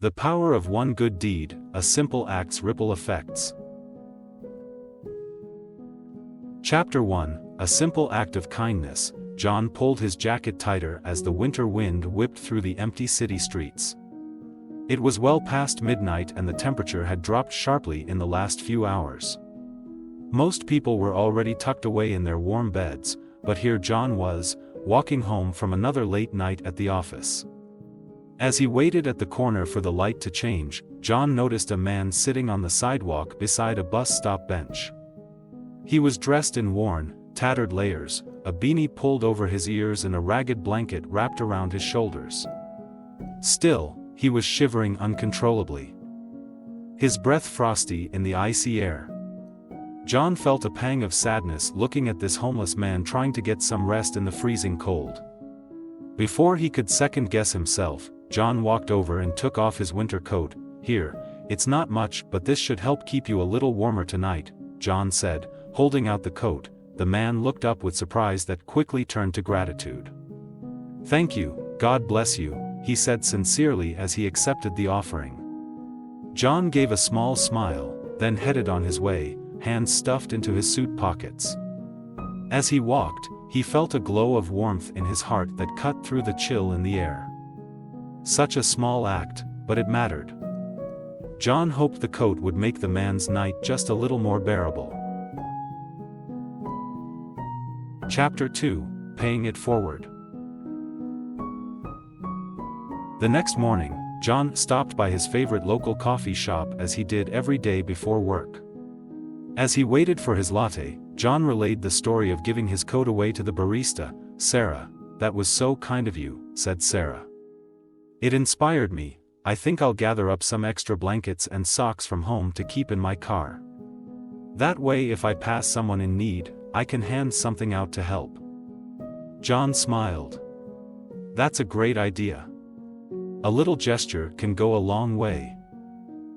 The power of one good deed, a simple act's ripple effects. Chapter 1, A Simple Act of Kindness. John pulled his jacket tighter as the winter wind whipped through the empty city streets. It was well past midnight and the temperature had dropped sharply in the last few hours. Most people were already tucked away in their warm beds, but here John was, walking home from another late night at the office. As he waited at the corner for the light to change, John noticed a man sitting on the sidewalk beside a bus stop bench. He was dressed in worn, tattered layers, a beanie pulled over his ears and a ragged blanket wrapped around his shoulders. Still, he was shivering uncontrollably. His breath frosty in the icy air. John felt a pang of sadness looking at this homeless man trying to get some rest in the freezing cold. Before he could second-guess himself, John walked over and took off his winter coat. "Here, it's not much, but this should help keep you a little warmer tonight," John said, holding out the coat. The man looked up with surprise that quickly turned to gratitude. "Thank you, God bless you," he said sincerely as he accepted the offering. John gave a small smile, then headed on his way, hands stuffed into his suit pockets. As he walked, he felt a glow of warmth in his heart that cut through the chill in the air. Such a small act, but it mattered. John hoped the coat would make the man's night just a little more bearable. Chapter 2, Paying It Forward. The next morning, John stopped by his favorite local coffee shop as he did every day before work. As he waited for his latte, John relayed the story of giving his coat away to the barista. "Sarah, that was so kind of you," said Sarah. "It inspired me. I think I'll gather up some extra blankets and socks from home to keep in my car. That way if I pass someone in need, I can hand something out to help." John smiled. "That's a great idea. A little gesture can go a long way."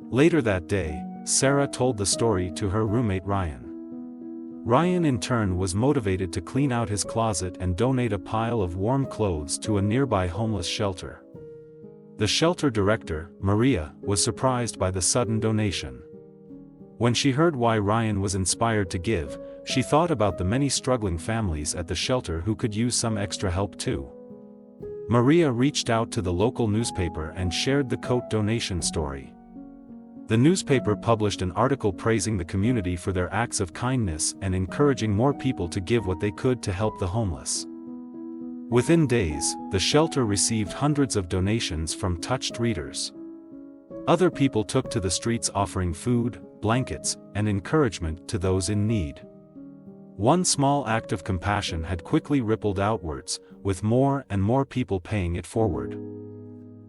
Later that day, Sarah told the story to her roommate Ryan. Ryan in turn was motivated to clean out his closet and donate a pile of warm clothes to a nearby homeless shelter. The shelter director, Maria, was surprised by the sudden donation. When she heard why Ryan was inspired to give, she thought about the many struggling families at the shelter who could use some extra help too. Maria reached out to the local newspaper and shared the coat donation story. The newspaper published an article praising the community for their acts of kindness and encouraging more people to give what they could to help the homeless. Within days, the shelter received hundreds of donations from touched readers. Other people took to the streets offering food, blankets, and encouragement to those in need. One small act of compassion had quickly rippled outwards, with more and more people paying it forward.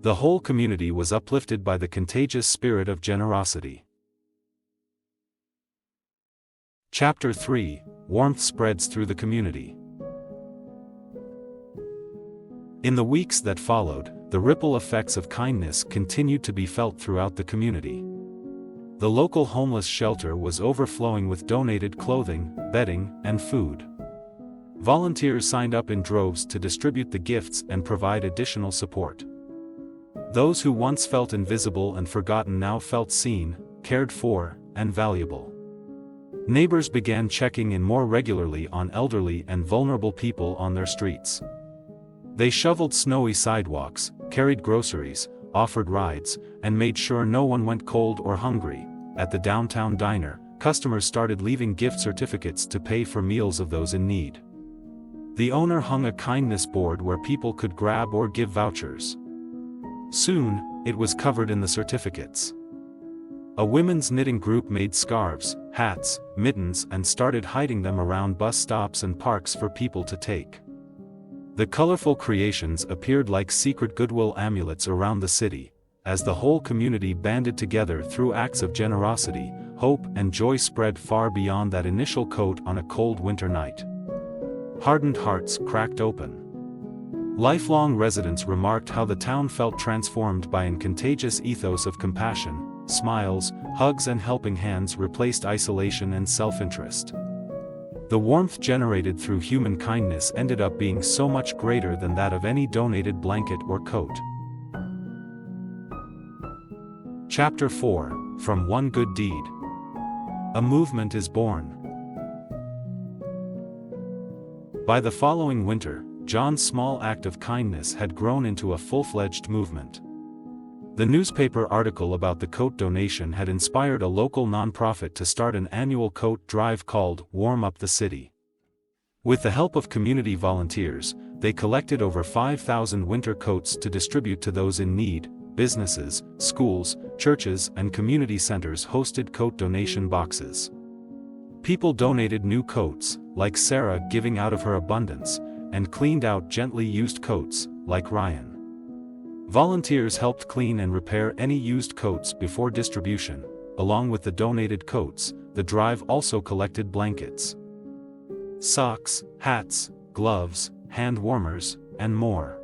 The whole community was uplifted by the contagious spirit of generosity. Chapter 3, Warmth Spreads Through the Community. In the weeks that followed, the ripple effects of kindness continued to be felt throughout the community. The local homeless shelter was overflowing with donated clothing, bedding, and food. Volunteers signed up in droves to distribute the gifts and provide additional support. Those who once felt invisible and forgotten now felt seen, cared for, and valuable. Neighbors began checking in more regularly on elderly and vulnerable people on their streets. They shoveled snowy sidewalks, carried groceries, offered rides, and made sure no one went cold or hungry. At the downtown diner, customers started leaving gift certificates to pay for meals of those in need. The owner hung a kindness board where people could grab or give vouchers. Soon, it was covered in the certificates. A women's knitting group made scarves, hats, mittens and started hiding them around bus stops and parks for people to take. The colorful creations appeared like secret goodwill amulets around the city, as the whole community banded together through acts of generosity. Hope and joy spread far beyond that initial coat on a cold winter night. Hardened hearts cracked open. Lifelong residents remarked how the town felt transformed by a contagious ethos of compassion. Smiles, hugs and helping hands replaced isolation and self-interest. The warmth generated through human kindness ended up being so much greater than that of any donated blanket or coat. Chapter 4, From One Good Deed. A movement is born. By the following winter, John's small act of kindness had grown into a full-fledged movement. The newspaper article about the coat donation had inspired a local nonprofit to start an annual coat drive called Warm Up the City. With the help of community volunteers, they collected over 5,000 winter coats to distribute to those in need. Businesses, schools, churches, and community centers hosted coat donation boxes. People donated new coats, like Sarah giving out of her abundance, and cleaned out gently used coats, like Ryan. Volunteers helped clean and repair any used coats before distribution. Along with the donated coats, the drive also collected blankets, socks, hats, gloves, hand warmers, and more.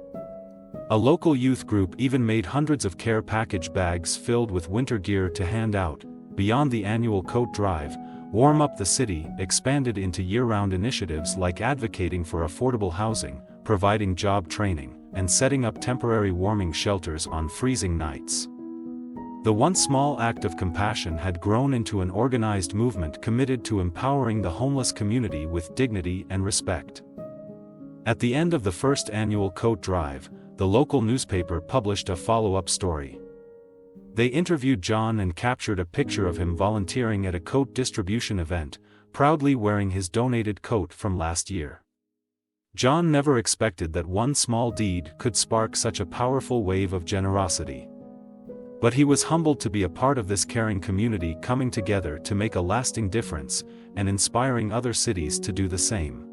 A local youth group even made hundreds of care package bags filled with winter gear to hand out. Beyond the annual coat drive, Warm Up the City expanded into year-round initiatives like advocating for affordable housing, providing job training, and setting up temporary warming shelters on freezing nights. The once small act of compassion had grown into an organized movement committed to empowering the homeless community with dignity and respect. At the end of the first annual coat drive, the local newspaper published a follow-up story. They interviewed John and captured a picture of him volunteering at a coat distribution event, proudly wearing his donated coat from last year. John never expected that one small deed could spark such a powerful wave of generosity. But he was humbled to be a part of this caring community coming together to make a lasting difference, and inspiring other cities to do the same.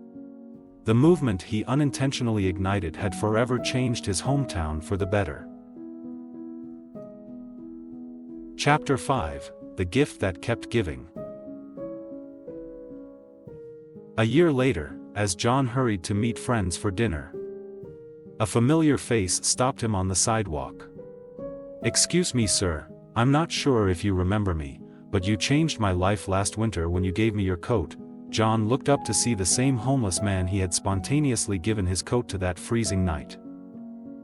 The movement he unintentionally ignited had forever changed his hometown for the better. Chapter 5, The Gift That Kept Giving. A year later, as John hurried to meet friends for dinner, a familiar face stopped him on the sidewalk. "Excuse me, sir, I'm not sure if you remember me, but you changed my life last winter when you gave me your coat." John looked up to see the same homeless man he had spontaneously given his coat to that freezing night.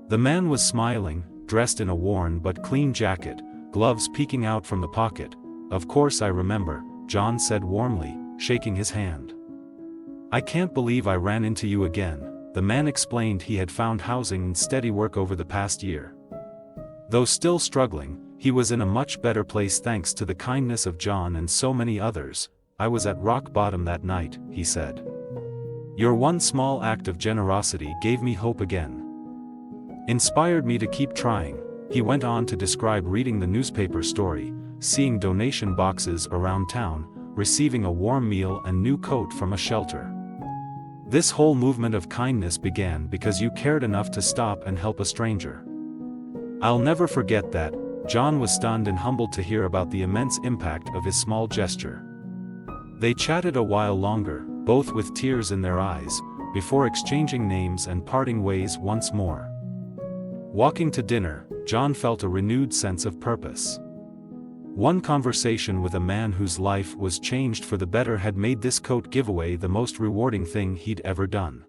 The man was smiling, dressed in a worn but clean jacket, gloves peeking out from the pocket. "Of course I remember," John said warmly, shaking his hand. "I can't believe I ran into you again." The man explained he had found housing and steady work over the past year. Though still struggling, he was in a much better place thanks to the kindness of John and so many others. "I was at rock bottom that night," he said. "Your one small act of generosity gave me hope again. Inspired me to keep trying." He went on to describe reading the newspaper story, seeing donation boxes around town, receiving a warm meal and new coat from a shelter. "This whole movement of kindness began because you cared enough to stop and help a stranger. I'll never forget that." John was stunned and humbled to hear about the immense impact of his small gesture. They chatted a while longer, both with tears in their eyes, before exchanging names and parting ways once more. Walking to dinner, John felt a renewed sense of purpose. One conversation with a man whose life was changed for the better had made this coat giveaway the most rewarding thing he'd ever done.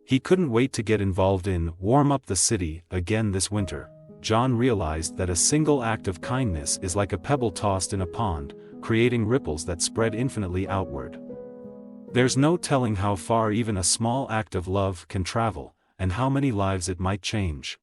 He couldn't wait to get involved in Warm Up the City again this winter. John realized that a single act of kindness is like a pebble tossed in a pond, creating ripples that spread infinitely outward. There's no telling how far even a small act of love can travel, and how many lives it might change.